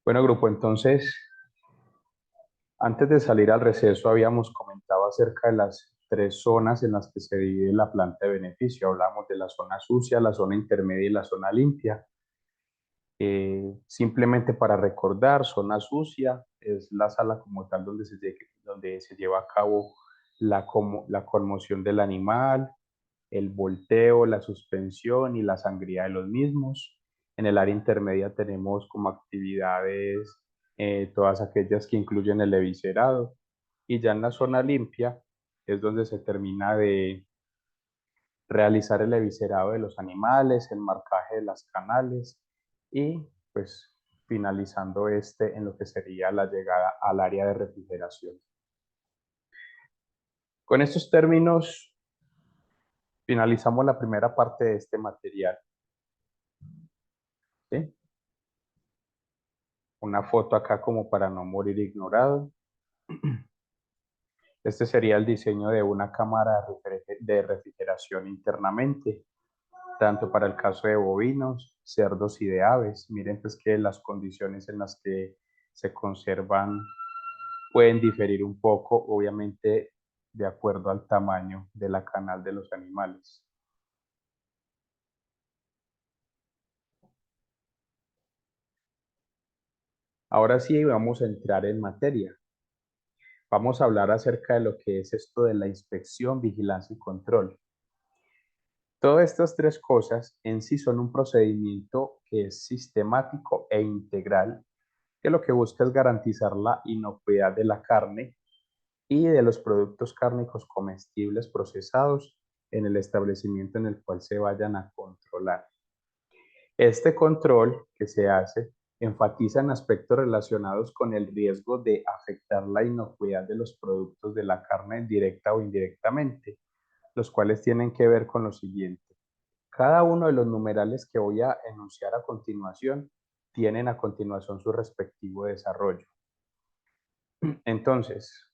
Bueno, grupo, entonces, antes de salir al receso habíamos comentado acerca de las tres zonas en las que se divide la planta de beneficio. Hablamos de la zona sucia, la zona intermedia y la zona limpia. Simplemente para recordar, zona sucia es la sala como tal donde se lleva a cabo la conmoción del animal, el volteo, la suspensión y la sangría de los mismos. En el área intermedia tenemos como actividades todas aquellas que incluyen el eviscerado. Y ya en la zona limpia es donde se termina de realizar el eviscerado de los animales, el marcaje de las canales y pues finalizando en lo que sería la llegada al área de refrigeración. Con estos términos finalizamos la primera parte de este material. ¿Sí? Una foto acá como para no morir ignorado. Este sería el diseño de una cámara de refrigeración internamente, tanto para el caso de bovinos, cerdos y de aves. Miren pues que las condiciones en las que se conservan pueden diferir un poco, obviamente de acuerdo al tamaño de la canal de los animales. Ahora sí vamos a entrar en materia. Vamos a hablar acerca de lo que es esto de la inspección, vigilancia y control. Todas estas tres cosas en sí son un procedimiento que es sistemático e integral, que lo que busca es garantizar la inocuidad de la carne y de los productos cárnicos comestibles procesados en el establecimiento en el cual se vayan a controlar. Este control que se hace enfatiza en aspectos relacionados con el riesgo de afectar la inocuidad de los productos de la carne directa o indirectamente, los cuales tienen que ver con lo siguiente. Cada uno de los numerales que voy a enunciar a continuación tienen a continuación su respectivo desarrollo. Entonces,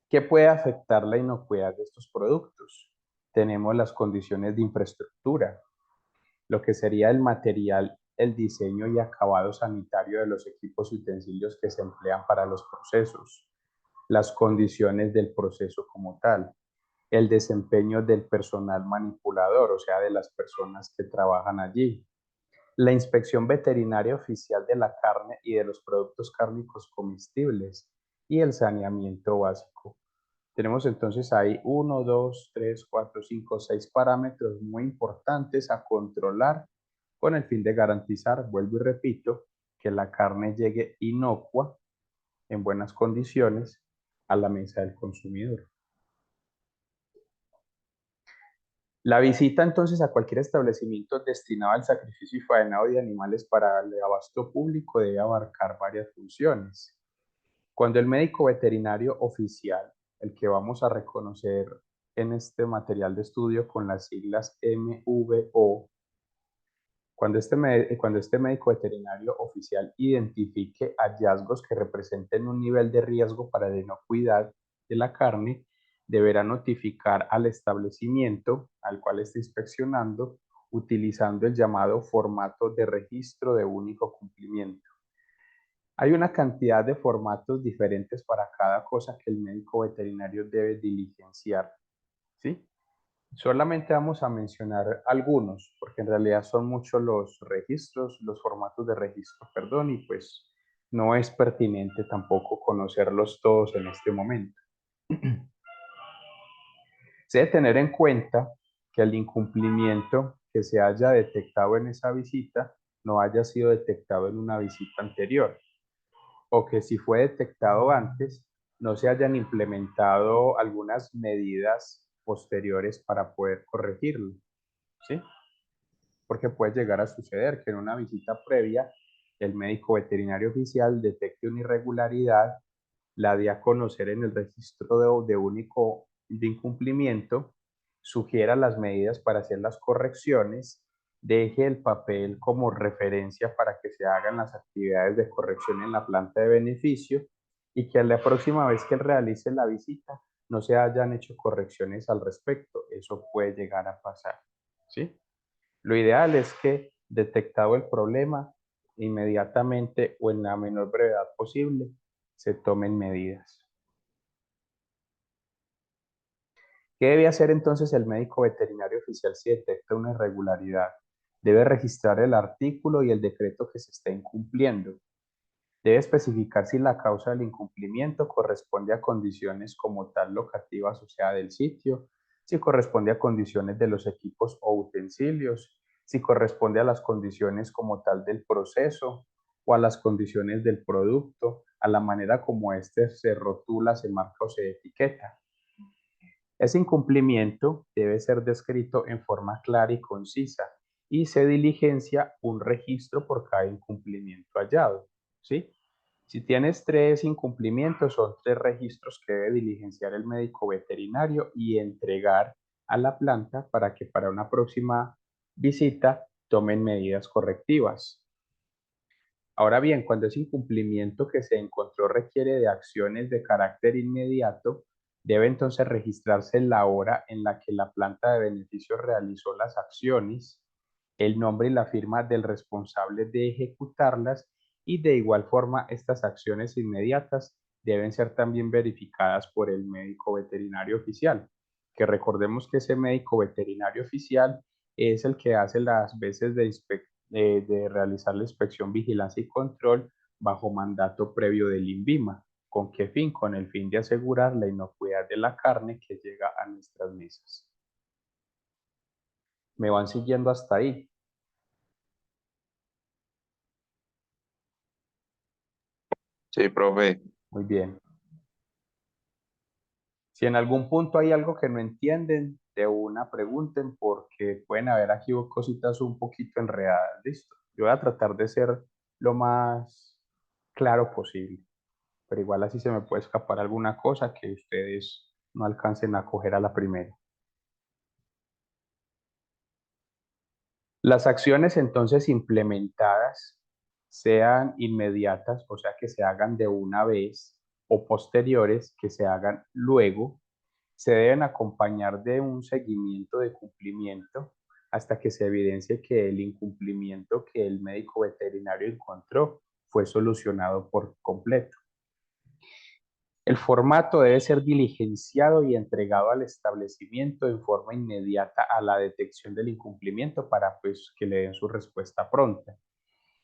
¿qué puede afectar la inocuidad de estos productos? Tenemos las condiciones de infraestructura, lo que sería el material, el diseño y acabado sanitario de los equipos y utensilios que se emplean para los procesos, las condiciones del proceso como tal, el desempeño del personal manipulador, o sea, de las personas que trabajan allí, la inspección veterinaria oficial de la carne y de los productos cárnicos comestibles y el saneamiento básico. Tenemos entonces ahí 1, 2, 3, 4, 5, 6 parámetros muy importantes a controlar con el fin de garantizar, vuelvo y repito, que la carne llegue inocua, en buenas condiciones, a la mesa del consumidor. La visita entonces a cualquier establecimiento destinado al sacrificio y faenado de animales para el abasto público debe abarcar varias funciones. Cuando el médico veterinario oficial, el que vamos a reconocer en este material de estudio con las siglas MVO, cuando este médico veterinario oficial identifique hallazgos que representen un nivel de riesgo para la inocuidad de la carne, deberá notificar al establecimiento al cual esté inspeccionando utilizando el llamado formato de registro de único cumplimiento. Hay una cantidad de formatos diferentes para cada cosa que el médico veterinario debe diligenciar, ¿sí? Solamente vamos a mencionar algunos, porque en realidad son muchos los registros, los formatos de registro, perdón, y pues no es pertinente tampoco conocerlos todos en este momento. Se debe tener en cuenta que el incumplimiento que se haya detectado en esa visita no haya sido detectado en una visita anterior, o que si fue detectado antes, no se hayan implementado algunas medidas posteriores para poder corregirlo, ¿sí? Porque puede llegar a suceder que en una visita previa el médico veterinario oficial detecte una irregularidad, la dé a conocer en el registro de incumplimiento, sugiera las medidas para hacer las correcciones, deje el papel como referencia para que se hagan las actividades de corrección en la planta de beneficio y que a la próxima vez que él realice la visita no se hayan hecho correcciones al respecto. Eso puede llegar a pasar, ¿sí? Lo ideal es que, detectado el problema, inmediatamente o en la menor brevedad posible se tomen medidas. ¿Qué debe hacer entonces el médico veterinario oficial si detecta una irregularidad? Debe registrar el artículo y el decreto que se está incumpliendo. Debe especificar si la causa del incumplimiento corresponde a condiciones como tal locativas, o sea, del sitio, si corresponde a condiciones de los equipos o utensilios, si corresponde a las condiciones como tal del proceso o a las condiciones del producto, a la manera como éste se rotula, se marca o se etiqueta. Ese incumplimiento debe ser descrito en forma clara y concisa y se diligencia un registro por cada incumplimiento hallado, ¿sí? Si tienes 3 incumplimientos, son 3 registros que debe diligenciar el médico veterinario y entregar a la planta para que para una próxima visita tomen medidas correctivas. Ahora bien, cuando ese incumplimiento que se encontró requiere de acciones de carácter inmediato, debe entonces registrarse la hora en la que la planta de beneficio realizó las acciones, el nombre y la firma del responsable de ejecutarlas y de igual forma estas acciones inmediatas deben ser también verificadas por el médico veterinario oficial, que recordemos que ese médico veterinario oficial es el que hace las veces de realizar la inspección, vigilancia y control bajo mandato previo del INVIMA. ¿Con qué fin? Con el fin de asegurar la inocuidad de la carne que llega a nuestras mesas. ¿Me van siguiendo hasta ahí? Sí, profe. Muy bien. Si en algún punto hay algo que no entienden, de una pregunten porque pueden haber aquí cositas un poquito enredadas. Listo. Yo voy a tratar de ser lo más claro posible, pero igual así se me puede escapar alguna cosa que ustedes no alcancen a coger a la primera. Las acciones entonces implementadas, sean inmediatas, o sea que se hagan de una vez, o posteriores, que se hagan luego, se deben acompañar de un seguimiento de cumplimiento hasta que se evidencie que el incumplimiento que el médico veterinario encontró fue solucionado por completo. El formato debe ser diligenciado y entregado al establecimiento en forma inmediata a la detección del incumplimiento para pues, que le den su respuesta pronta.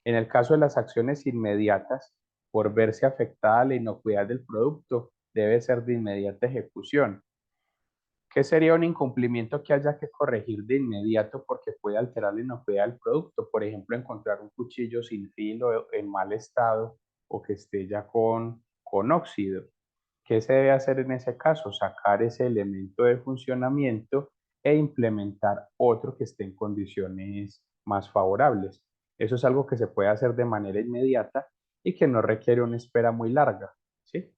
En el caso de las acciones inmediatas, por verse afectada la inocuidad del producto, debe ser de inmediata ejecución. ¿Qué sería un incumplimiento que haya que corregir de inmediato porque puede alterar la inocuidad del producto? Por ejemplo, encontrar un cuchillo sin filo en mal estado o que esté ya con óxido. ¿Qué se debe hacer en ese caso? Sacar ese elemento de funcionamiento e implementar otro que esté en condiciones más favorables. Eso es algo que se puede hacer de manera inmediata y que no requiere una espera muy larga, ¿sí?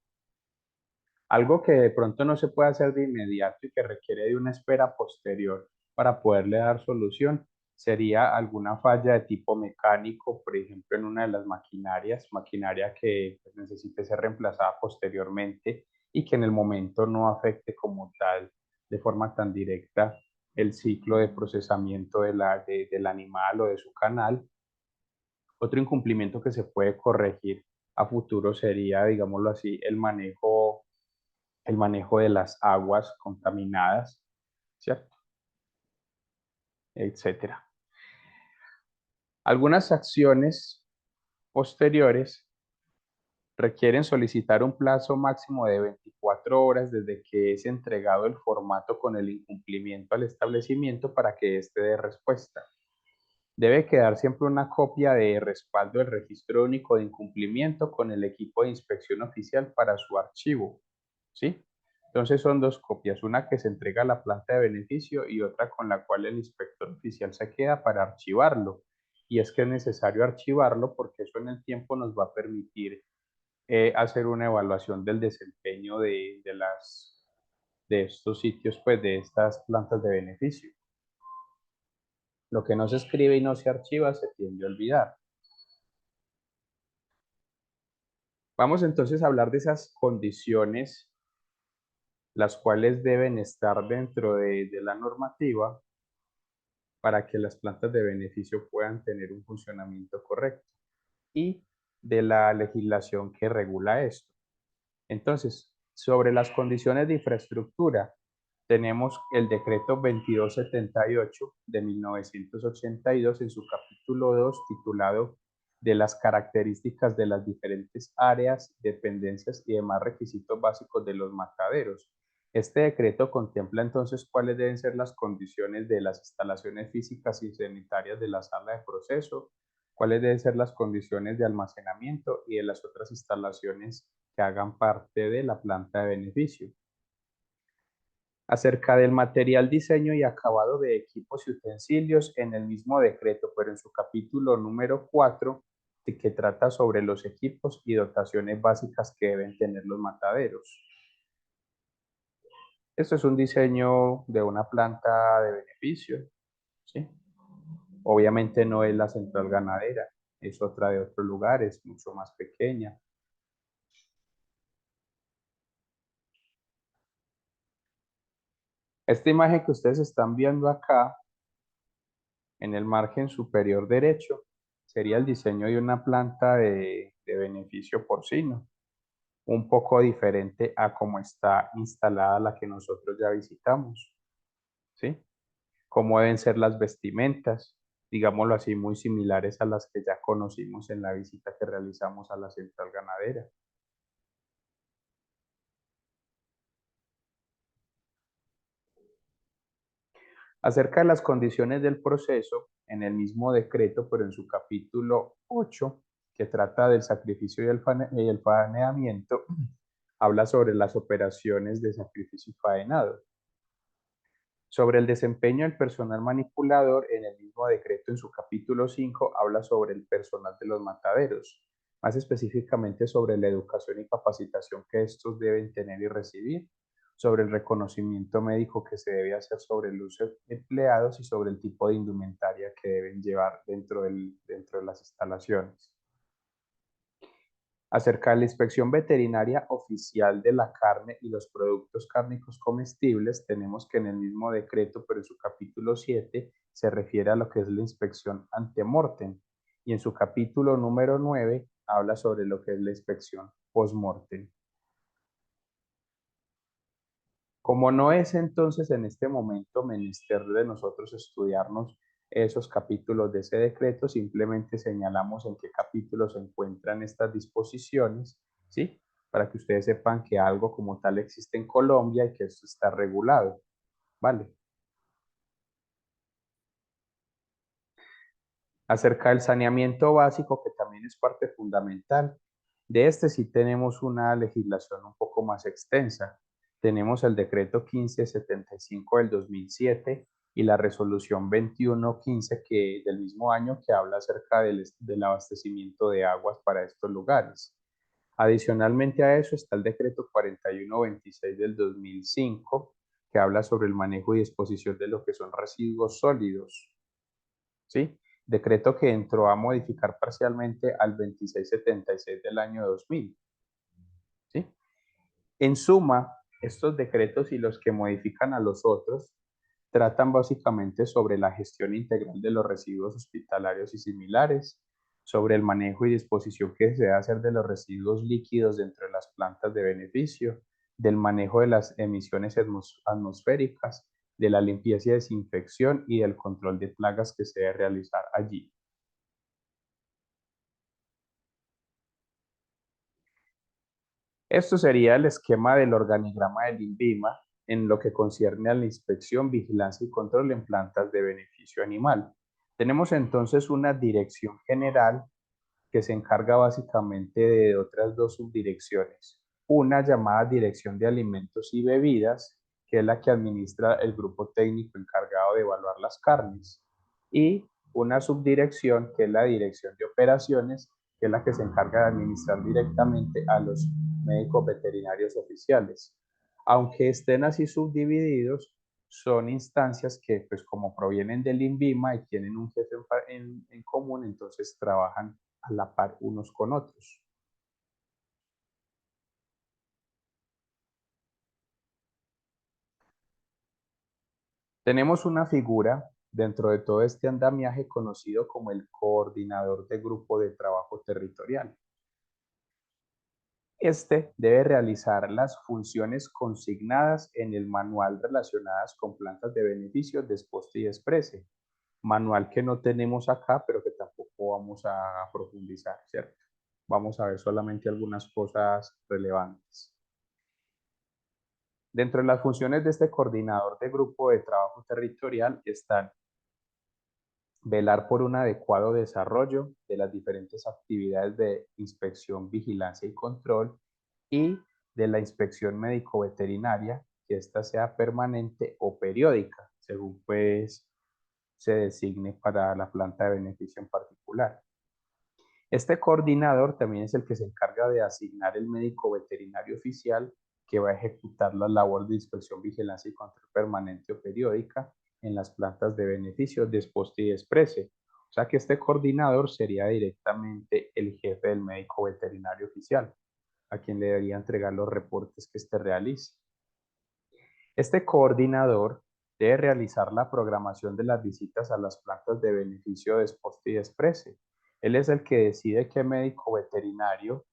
Algo que de pronto no se puede hacer de inmediato y que requiere de una espera posterior para poderle dar solución sería alguna falla de tipo mecánico, por ejemplo, en una de las maquinarias, maquinaria que pues, necesite ser reemplazada posteriormente y que en el momento no afecte como tal de forma tan directa el ciclo de procesamiento del animal o de su canal. Otro incumplimiento que se puede corregir a futuro sería, digámoslo así, el manejo de las aguas contaminadas, ¿cierto? Etcétera. Algunas acciones posteriores requieren solicitar un plazo máximo de 24 horas desde que es entregado el formato con el incumplimiento al establecimiento para que éste dé respuesta. Debe quedar siempre una copia de respaldo del registro único de incumplimiento con el equipo de inspección oficial para su archivo, ¿sí? Entonces son dos copias, una que se entrega a la planta de beneficio y otra con la cual el inspector oficial se queda para archivarlo. Y es que es necesario archivarlo porque eso en el tiempo nos va a permitir hacer una evaluación del desempeño de estos sitios, pues de estas plantas de beneficio. Lo que no se escribe y no se archiva se tiende a olvidar. Vamos entonces a hablar de esas condiciones las cuales deben estar dentro de la normativa para que las plantas de beneficio puedan tener un funcionamiento correcto. y de la legislación que regula esto. Entonces, sobre las condiciones de infraestructura, tenemos el decreto 2278 de 1982 en su capítulo 2 titulado de las características de las diferentes áreas, dependencias y demás requisitos básicos de los mataderos. Este decreto contempla entonces cuáles deben ser las condiciones de las instalaciones físicas y sanitarias de la sala de proceso, cuáles deben ser las condiciones de almacenamiento y de las otras instalaciones que hagan parte de la planta de beneficio. Acerca del material, diseño y acabado de equipos y utensilios en el mismo decreto, pero en su capítulo número 4, que trata sobre los equipos y dotaciones básicas que deben tener los mataderos. Esto es un diseño de una planta de beneficio, ¿sí? Obviamente no es la central ganadera, es otra de otro lugar, es mucho más pequeña. Esta imagen que ustedes están viendo acá, en el margen superior derecho, sería el diseño de una planta de beneficio porcino, un poco diferente a cómo está instalada la que nosotros ya visitamos, ¿sí? Cómo deben ser las vestimentas, digámoslo así, muy similares a las que ya conocimos en la visita que realizamos a la central ganadera. Acerca de las condiciones del proceso, en el mismo decreto, pero en su capítulo 8, que trata del sacrificio y el faeneamiento, habla sobre las operaciones de sacrificio y faenado. Sobre el desempeño del personal manipulador, en el mismo decreto, en su capítulo 5, habla sobre el personal de los mataderos, más específicamente sobre la educación y capacitación que estos deben tener y recibir, sobre el reconocimiento médico que se debe hacer sobre el uso de empleados y sobre el tipo de indumentaria que deben llevar dentro de las instalaciones. Acerca de la inspección veterinaria oficial de la carne y los productos cárnicos comestibles, tenemos que en el mismo decreto, pero en su capítulo 7, se refiere a lo que es la inspección ante-mortem, y en su capítulo número 9 habla sobre lo que es la inspección post-mortem. Como no es entonces en este momento menester de nosotros estudiarnos esos capítulos de ese decreto, simplemente señalamos en qué capítulo se encuentran estas disposiciones, ¿sí? Para que ustedes sepan que algo como tal existe en Colombia y que esto está regulado, ¿vale? Acerca del saneamiento básico, que también es parte fundamental, de este sí tenemos una legislación un poco más extensa. Tenemos el decreto 1575 del 2007 y la resolución 2115 del mismo año que habla acerca del abastecimiento de aguas para estos lugares. Adicionalmente a eso está el decreto 4126 del 2005 que habla sobre el manejo y disposición de lo que son residuos sólidos, ¿sí? Decreto que entró a modificar parcialmente al 2676 del año 2000, ¿sí? En suma, estos decretos y los que modifican a los otros tratan básicamente sobre la gestión integral de los residuos hospitalarios y similares, sobre el manejo y disposición que se debe hacer de los residuos líquidos dentro de las plantas de beneficio, del manejo de las emisiones atmosféricas, de la limpieza y desinfección y del control de plagas que se debe realizar allí. Esto sería el esquema del organigrama del INVIMA en lo que concierne a la inspección, vigilancia y control en plantas de beneficio animal. Tenemos entonces una dirección general que se encarga básicamente de otras dos subdirecciones. Una llamada Dirección de Alimentos y Bebidas, que es la que administra el grupo técnico encargado de evaluar las carnes. Y una subdirección que es la Dirección de Operaciones, que es la que se encarga de administrar directamente a los médicos veterinarios oficiales. Aunque estén así subdivididos, son instancias que, pues como provienen del INVIMA y tienen un jefe en común, entonces trabajan a la par unos con otros. Tenemos una figura dentro de todo este andamiaje conocido como el coordinador de grupo de trabajo territorial. Este debe realizar las funciones consignadas en el manual relacionadas con plantas de beneficio, desposte y desprece. Manual que no tenemos acá, pero que tampoco vamos a profundizar, ¿cierto? Vamos a ver solamente algunas cosas relevantes. Dentro de las funciones de este coordinador de grupo de trabajo territorial están velar por un adecuado desarrollo de las diferentes actividades de inspección, vigilancia y control y de la inspección médico-veterinaria, que ésta sea permanente o periódica, según pues se designe para la planta de beneficio en particular. Este coordinador también es el que se encarga de asignar el médico veterinario oficial que va a ejecutar la labor de inspección, vigilancia y control permanente o periódica en las plantas de beneficio, desposte y desprece. O sea que este coordinador sería directamente el jefe del médico veterinario oficial, a quien le debería entregar los reportes que éste realice. Este coordinador debe realizar la programación de las visitas a las plantas de beneficio, desposte y desprece. Él es el que decide qué médico veterinario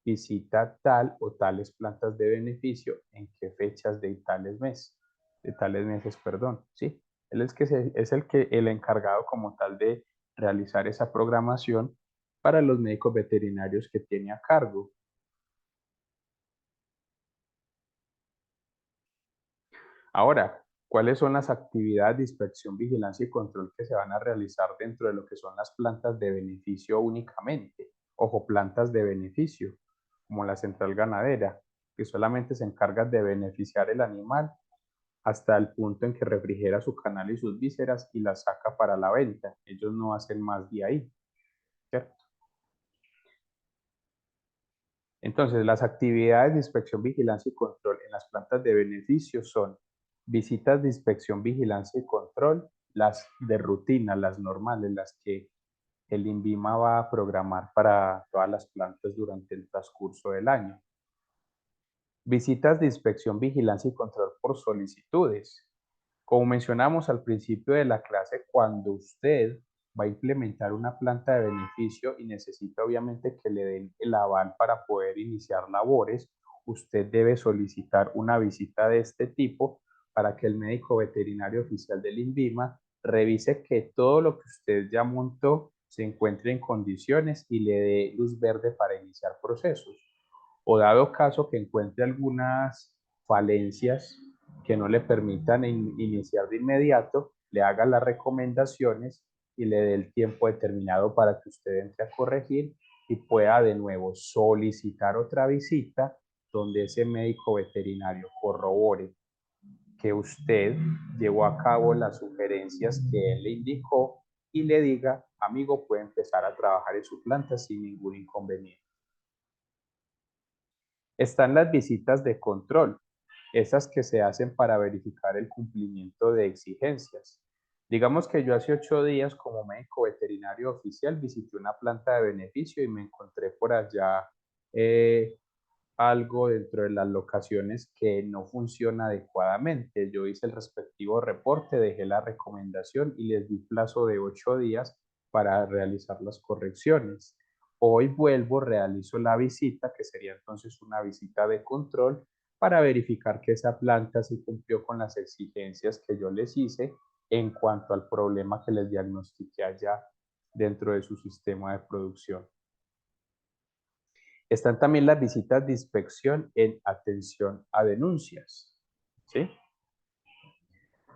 visita tal o tales plantas de beneficio en qué fechas de tales meses, perdón, sí. Él es el encargado como tal de realizar esa programación para los médicos veterinarios que tiene a cargo. Ahora, ¿cuáles son las actividades de inspección, vigilancia y control que se van a realizar dentro de lo que son las plantas de beneficio únicamente? Ojo, plantas de beneficio, como la central ganadera, que solamente se encargan de beneficiar el animal hasta el punto en que refrigera su canal y sus vísceras y las saca para la venta. Ellos no hacen más de ahí, ¿cierto? Entonces, las actividades de inspección, vigilancia y control en las plantas de beneficio son visitas de inspección, vigilancia y control, las de rutina, las normales, las que el INVIMA va a programar para todas las plantas durante el transcurso del año. Visitas de inspección, vigilancia y control por solicitudes. Como mencionamos al principio de la clase, cuando usted va a implementar una planta de beneficio y necesita obviamente que le den el aval para poder iniciar labores, usted debe solicitar una visita de este tipo para que el médico veterinario oficial del INVIMA revise que todo lo que usted ya montó se encuentre en condiciones y le dé luz verde para iniciar procesos. O dado caso que encuentre algunas falencias que no le permitan iniciar de inmediato, le haga las recomendaciones y le dé el tiempo determinado para que usted entre a corregir y pueda de nuevo solicitar otra visita donde ese médico veterinario corrobore que usted llevó a cabo las sugerencias que él le indicó y le diga, amigo, puede empezar a trabajar en su planta sin ningún inconveniente. Están las visitas de control, esas que se hacen para verificar el cumplimiento de exigencias. Digamos que yo hace 8 días como médico veterinario oficial visité una planta de beneficio y me encontré por allá algo dentro de las locaciones que no funciona adecuadamente. Yo hice el respectivo reporte, dejé la recomendación y les di plazo de 8 días para realizar las correcciones. Hoy vuelvo, realizo la visita, que sería entonces una visita de control para verificar que esa planta sí cumplió con las exigencias que yo les hice en cuanto al problema que les diagnostiqué allá dentro de su sistema de producción. Están también las visitas de inspección en atención a denuncias, ¿sí?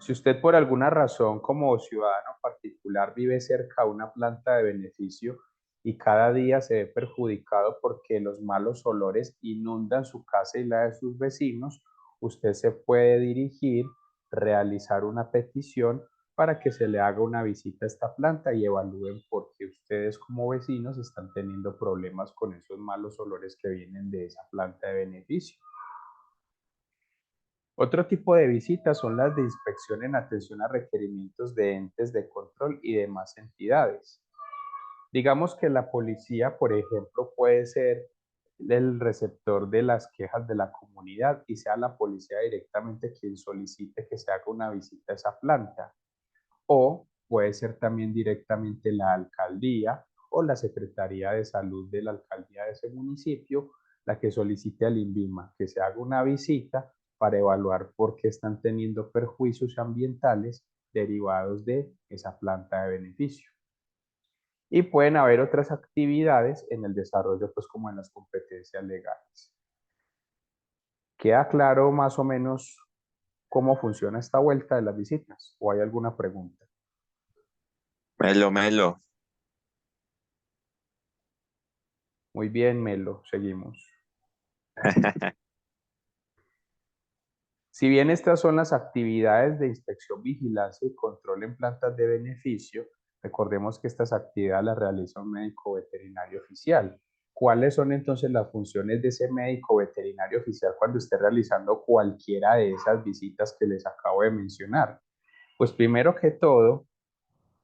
Si usted por alguna razón como ciudadano particular vive cerca de una planta de beneficio y cada día se ve perjudicado porque los malos olores inundan su casa y la de sus vecinos, usted se puede dirigir, realizar una petición para que se le haga una visita a esta planta y evalúen por qué ustedes como vecinos están teniendo problemas con esos malos olores que vienen de esa planta de beneficio. Otro tipo de visitas son las de inspección en atención a requerimientos de entes de control y demás entidades. Digamos que la policía, por ejemplo, puede ser el receptor de las quejas de la comunidad y sea la policía directamente quien solicite que se haga una visita a esa planta. O puede ser también directamente la alcaldía o la Secretaría de Salud de la alcaldía de ese municipio la que solicite al INVIMA que se haga una visita para evaluar por qué están teniendo perjuicios ambientales derivados de esa planta de beneficio. Y pueden haber otras actividades en el desarrollo, pues como en las competencias legales. ¿Queda claro más o menos cómo funciona esta vuelta de las visitas? ¿O hay alguna pregunta? Melo, Melo. Muy bien, Melo, seguimos. Si bien estas son las actividades de inspección, vigilancia y control en plantas de beneficio, recordemos que estas actividades las realiza un médico veterinario oficial. ¿Cuáles son entonces las funciones de ese médico veterinario oficial cuando esté realizando cualquiera de esas visitas que les acabo de mencionar? Pues primero que todo,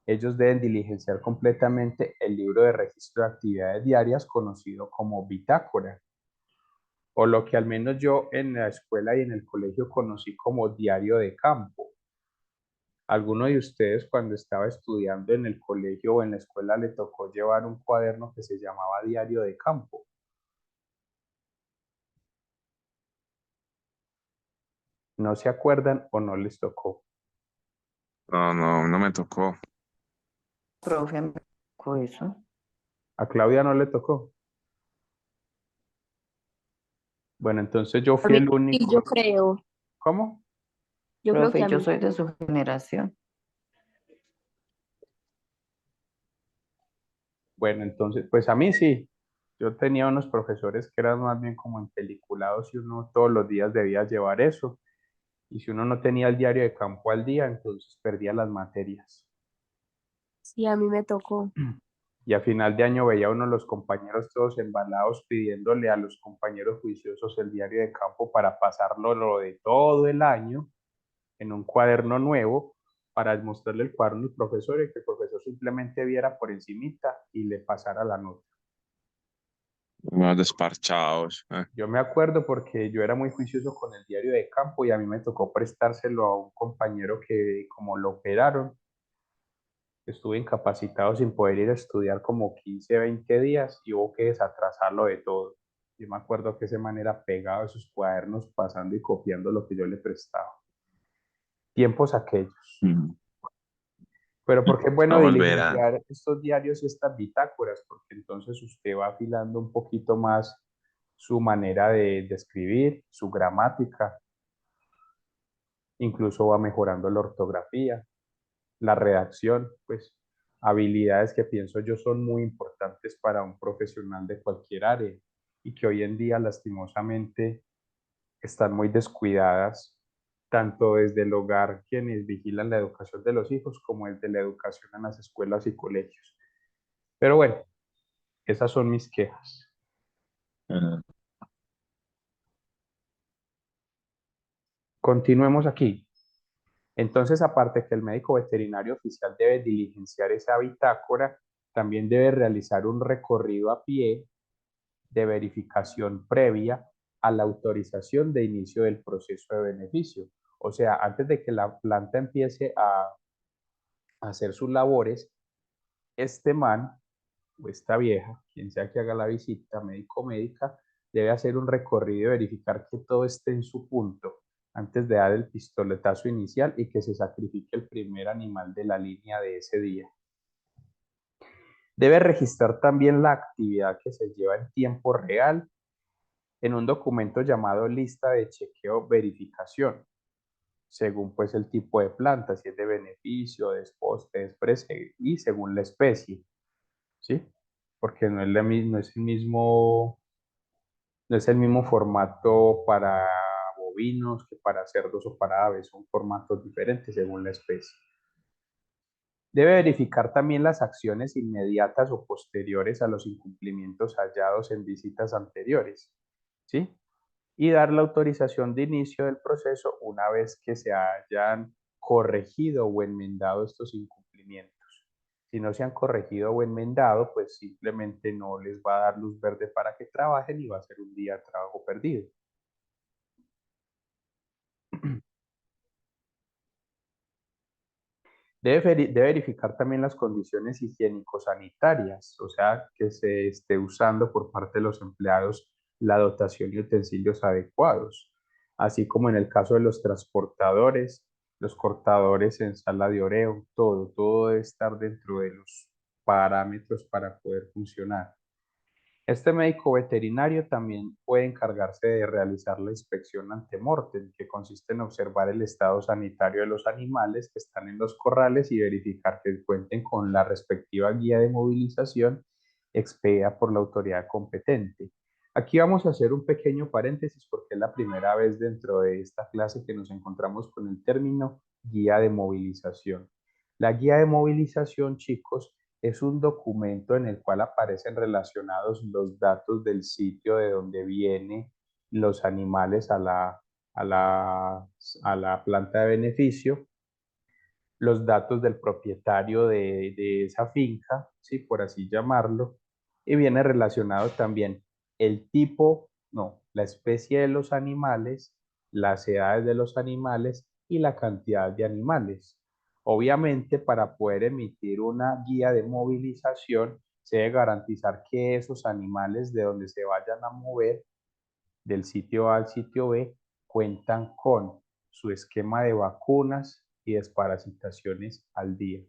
ellos deben diligenciar completamente el libro de registro de actividades diarias conocido como bitácora, o lo que al menos yo en la escuela y en el colegio conocí como diario de campo. ¿Alguno de ustedes cuando estaba estudiando en el colegio o en la escuela le tocó llevar un cuaderno que se llamaba diario de campo? ¿No se acuerdan o no les tocó? No, no, no me tocó. Profe, me tocó eso. ¿A Claudia no le tocó? Bueno, entonces yo A fui mí el sí, yo único. creo. ¿Cómo? Yo creo que Profe, a yo mí. soy de su generación. Bueno, entonces, pues a mí sí. Yo tenía unos profesores que eran más bien como en peliculados y uno todos los días debía llevar eso. Y si uno no tenía el diario de campo al día, entonces perdía las materias. Sí, a mí me tocó. Y a final de año veía uno los compañeros todos embalados pidiéndole a los compañeros juiciosos el diario de campo para pasarlo lo de todo el año en un cuaderno nuevo para mostrarle el cuaderno al profesor y que el profesor simplemente viera por encimita y le pasara la nota. Más desparchados. Yo me acuerdo porque yo era muy juicioso con el diario de campo y a mí me tocó prestárselo a un compañero que como lo operaron, estuve incapacitado sin poder ir a estudiar como 15, 20 días y hubo que desatrasarlo de todo. Yo me acuerdo que ese man era pegado a sus cuadernos pasando y copiando lo que yo le prestaba. Tiempos aquellos. Mm. Pero porque es bueno No volverá. diligenciar estos diarios y estas bitácoras, porque entonces usted va afilando un poquito más su manera de escribir, su gramática, incluso va mejorando la ortografía, la redacción, pues habilidades que pienso yo son muy importantes para un profesional de cualquier área y que hoy en día lastimosamente están muy descuidadas, tanto desde el hogar quienes vigilan la educación de los hijos como desde la educación en las escuelas y colegios. Pero bueno, esas son mis quejas. Ah, Continuemos aquí. Entonces, aparte que el médico veterinario oficial debe diligenciar esa bitácora, también debe realizar un recorrido a pie de verificación previa a la autorización de inicio del proceso de beneficio. O sea, antes de que la planta empiece a hacer sus labores, este man o esta vieja, quien sea que haga la visita, médico o médica, debe hacer un recorrido y verificar que todo esté en su punto antes de dar el pistoletazo inicial y que se sacrifique el primer animal de la línea de ese día. Debe registrar también la actividad que se lleva en tiempo real en un documento llamado lista de chequeo verificación, según pues el tipo de planta, si es de beneficio, de exposte, de expresa y según la especie, ¿sí? Porque no es el mismo formato para bovinos que para cerdos o para aves, son formatos diferentes según la especie. Debe verificar también las acciones inmediatas o posteriores a los incumplimientos hallados en visitas anteriores, ¿sí? Y dar la autorización de inicio del proceso una vez que se hayan corregido o enmendado estos incumplimientos. Si no se han corregido o enmendado, pues simplemente no les va a dar luz verde para que trabajen y va a ser un día de trabajo perdido. Debe verificar también las condiciones higiénico-sanitarias, o sea, que se esté usando por parte de los empleados la dotación y utensilios adecuados, así como en el caso de los transportadores, los cortadores en sala de oreo, todo debe estar dentro de los parámetros para poder funcionar. Este médico veterinario también puede encargarse de realizar la inspección ante-mortem, que consiste en observar el estado sanitario de los animales que están en los corrales y verificar que cuenten con la respectiva guía de movilización expedida por la autoridad competente. Aquí vamos a hacer un pequeño paréntesis porque es la primera vez dentro de esta clase que nos encontramos con el término guía de movilización. La guía de movilización, chicos, es un documento en el cual aparecen relacionados los datos del sitio de donde vienen los animales a la planta de beneficio, los datos del propietario de esa finca, ¿sí? Por así llamarlo, y viene relacionado también el tipo, no, la especie de los animales, las edades de los animales y la cantidad de animales. Obviamente, para poder emitir una guía de movilización, se debe garantizar que esos animales de donde se vayan a mover del sitio A al sitio B cuentan con su esquema de vacunas y desparasitaciones al día.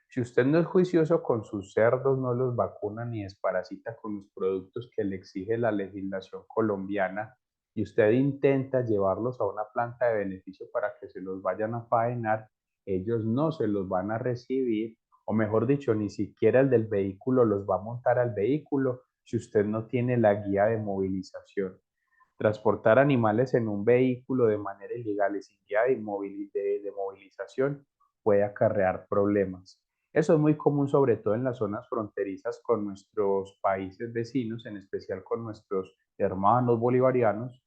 Si usted no es juicioso con sus cerdos, no los vacuna ni desparasita con los productos que le exige la legislación colombiana y usted intenta llevarlos a una planta de beneficio para que se los vayan a faenar, ellos no se los van a recibir, o mejor dicho, ni siquiera el del vehículo los va a montar al vehículo si usted no tiene la guía de movilización. Transportar animales en un vehículo de manera ilegal y sin guía de movilización puede acarrear problemas. Eso es muy común, sobre todo en las zonas fronterizas con nuestros países vecinos, en especial con nuestros hermanos bolivarianos,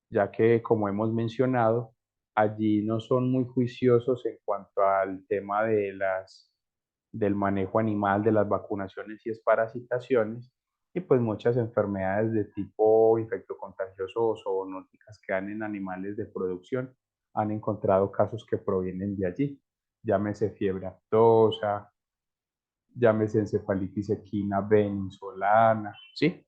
ya que, como hemos mencionado, allí no son muy juiciosos en cuanto al tema del manejo animal, de las vacunaciones y desparasitaciones, y pues muchas enfermedades de tipo infectocontagioso o zoonóticas que dan en animales de producción han encontrado casos que provienen de allí. Llámese fiebre aftosa, llámese encefalitis equina venezolana, ¿sí?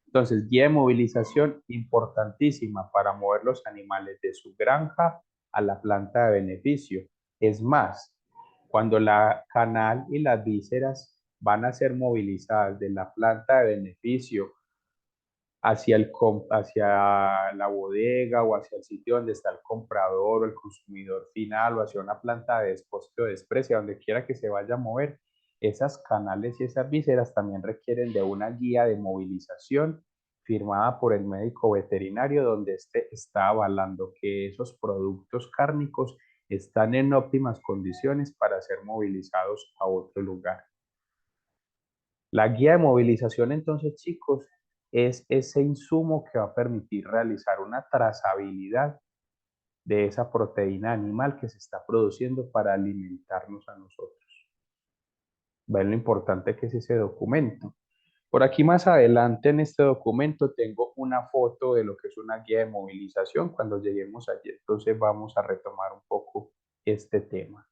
Entonces, guía de movilización importantísima para mover los animales de su granja a la planta de beneficio. Es más, cuando la canal y las vísceras van a ser movilizadas de la planta de beneficio hacia la bodega o hacia el sitio donde está el comprador o el consumidor final o hacia una planta de depósito de desprecia, donde quiera que se vaya a mover, esas canales y esas vísceras también requieren de una guía de movilización firmada por el médico veterinario, donde éste está avalando que esos productos cárnicos están en óptimas condiciones para ser movilizados a otro lugar. La guía de movilización, entonces, chicos, es ese insumo que va a permitir realizar una trazabilidad de esa proteína animal que se está produciendo para alimentarnos a nosotros. Ven lo importante que es ese documento. Por aquí más adelante en este documento tengo una foto de lo que es una guía de movilización. Cuando lleguemos allí, entonces vamos a retomar un poco este tema.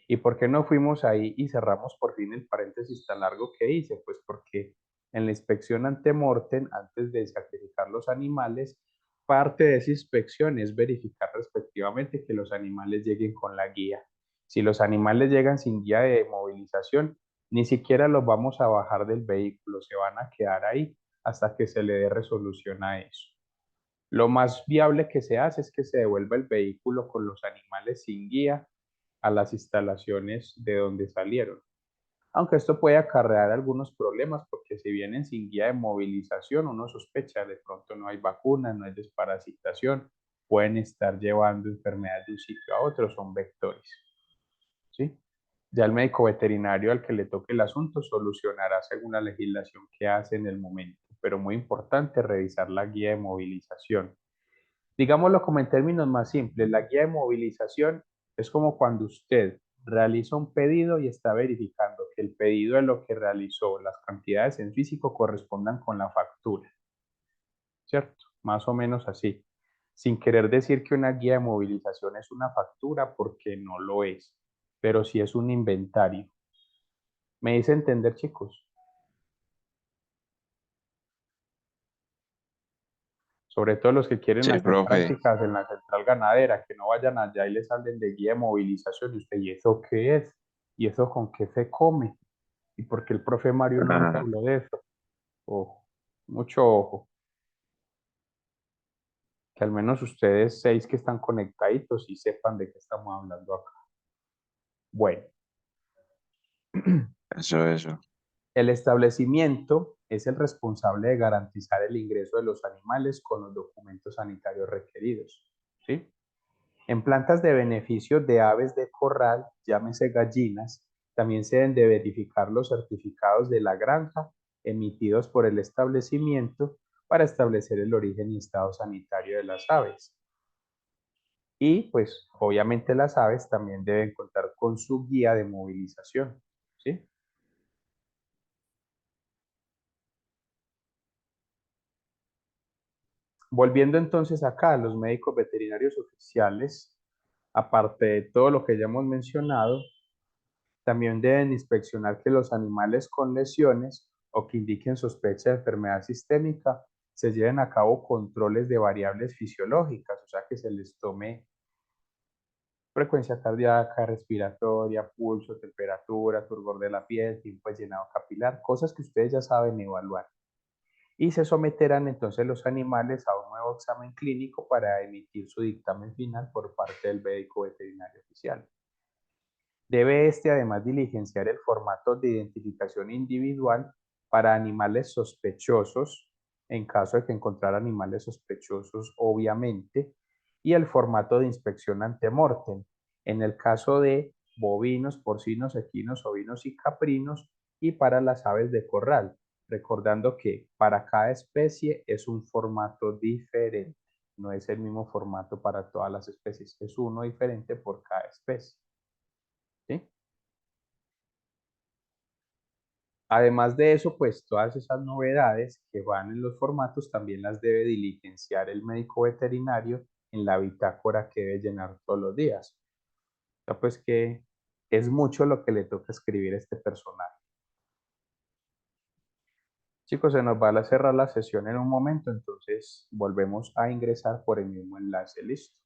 ¿Y por qué no fuimos ahí y cerramos por fin el paréntesis tan largo que hice? Pues porque en la inspección ante-mortem, antes de sacrificar los animales, parte de esa inspección es verificar respectivamente que los animales lleguen con la guía. Si los animales llegan sin guía de movilización, ni siquiera los vamos a bajar del vehículo, se van a quedar ahí hasta que se le dé resolución a eso. Lo más viable que se hace es que se devuelva el vehículo con los animales sin guía a las instalaciones de donde salieron. Aunque esto puede acarrear algunos problemas porque si vienen sin guía de movilización, uno sospecha de pronto no hay vacunas, no hay desparasitación, pueden estar llevando enfermedades de un sitio a otro, son vectores. ¿Sí? Ya el médico veterinario al que le toque el asunto solucionará según la legislación que hace en el momento, pero muy importante revisar la guía de movilización. Digámoslo como en términos más simples, la guía de movilización es como cuando usted realiza un pedido y está verificando que el pedido de lo que realizó, las cantidades en físico correspondan con la factura, ¿cierto? Más o menos así. sin querer decir que una guía de movilización es una factura, porque no lo es, pero sí es un inventario. ¿Me hice entender, chicos? Sobre todo los que quieren Sí, hacer profe. prácticas en la central ganadera, que no vayan allá y les hablen de guía de movilización, y usted, ¿y eso qué es? ¿Y eso con qué se come? ¿Y por qué el profe Mario no nos Ah, habló de eso? Ojo, mucho ojo. Que al menos ustedes 6 que están conectaditos y sepan de qué estamos hablando acá. Bueno, eso. el establecimiento es el responsable de garantizar el ingreso de los animales con los documentos sanitarios requeridos, ¿sí? En plantas de beneficio de aves de corral, llámese gallinas, también se deben de verificar los certificados de la granja emitidos por el establecimiento para establecer el origen y estado sanitario de las aves. Y pues obviamente las aves también deben contar con su guía de movilización, ¿sí? Volviendo entonces acá, los médicos veterinarios oficiales, aparte de todo lo que ya hemos mencionado, también deben inspeccionar que los animales con lesiones o que indiquen sospecha de enfermedad sistémica se lleven a cabo controles de variables fisiológicas, o sea, que se les tome frecuencia cardíaca, respiratoria, pulso, temperatura, turgor de la piel, tiempo de llenado capilar, cosas que ustedes ya saben evaluar. Y se someterán entonces los animales a un nuevo examen clínico para emitir su dictamen final por parte del médico veterinario oficial. Debe este además diligenciar el formato de identificación individual para animales sospechosos, en caso de que encontrara animales sospechosos, obviamente, y el formato de inspección ante mortem, en el caso de bovinos, porcinos, equinos, ovinos y caprinos, y para las aves de corral, recordando que para cada especie es un formato diferente, no es el mismo formato para todas las especies, es uno diferente por cada especie. ¿Sí? Además de eso, pues todas esas novedades que van en los formatos también las debe diligenciar el médico veterinario en la bitácora que debe llenar todos los días. O sea, pues que es mucho lo que le toca escribir a este personal. Chicos, se nos va a cerrar la sesión en un momento, entonces volvemos a ingresar por el mismo enlace. Listo.